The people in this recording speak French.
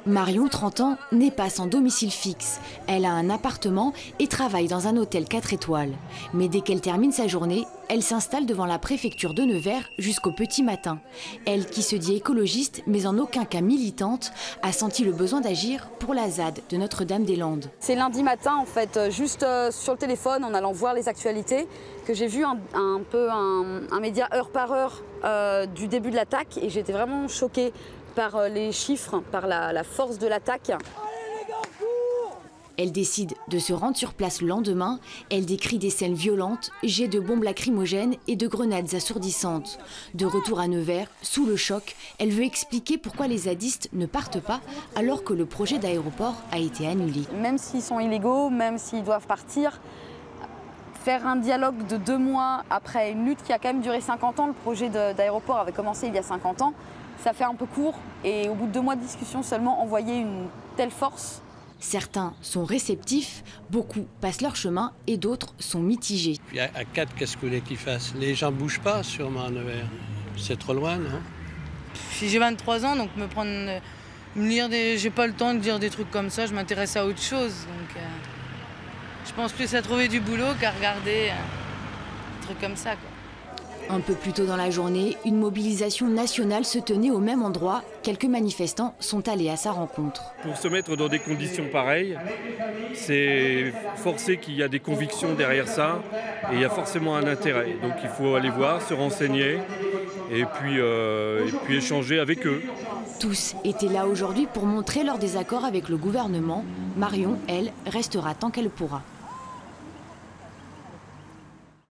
Marion, 30 ans, n'est pas sans domicile fixe. Elle a un appartement et travaille dans un hôtel 4 étoiles. Mais dès qu'elle termine sa journée, elle s'installe devant la préfecture de Nevers jusqu'au petit matin. Elle, qui se dit écologiste, mais en aucun cas militante, a senti le besoin d'agir pour la ZAD de Notre-Dame-des-Landes. C'est lundi matin, en fait, juste sur le téléphone, en allant voir les actualités, que j'ai vu un média heure par heure du début de l'attaque, et j'étais vraiment choquée par les chiffres, par la force de l'attaque. Elle décide de se rendre sur place le lendemain. Elle décrit des scènes violentes, jets de bombes lacrymogènes et de grenades assourdissantes. De retour à Nevers, sous le choc, elle veut expliquer pourquoi les zadistes ne partent pas alors que le projet d'aéroport a été annulé. Même s'ils sont illégaux, même s'ils doivent partir, faire un dialogue de 2 mois après une lutte qui a quand même duré 50 ans, le projet d'aéroport avait commencé il y a 50 ans, ça fait un peu court, et au bout de 2 mois de discussion seulement, envoyer une telle force. Certains sont réceptifs, beaucoup passent leur chemin et d'autres sont mitigés. Puis à 4, qu'est-ce que vous voulez qu'ils fassent? Les gens ne bougent pas sûrement à Nevers. C'est trop loin, non? J'ai 23 ans, donc j'ai pas le temps de dire des trucs comme ça, je m'intéresse à autre chose. Donc, je pense plus à trouver du boulot qu'à regarder des trucs comme ça, quoi. Un peu plus tôt dans la journée, une mobilisation nationale se tenait au même endroit. Quelques manifestants sont allés à sa rencontre. Pour se mettre dans des conditions pareilles, c'est forcé qu'il y a des convictions derrière ça et il y a forcément un intérêt. Donc il faut aller voir, se renseigner et puis échanger avec eux. Tous étaient là aujourd'hui pour montrer leur désaccord avec le gouvernement. Marion, elle, restera tant qu'elle pourra.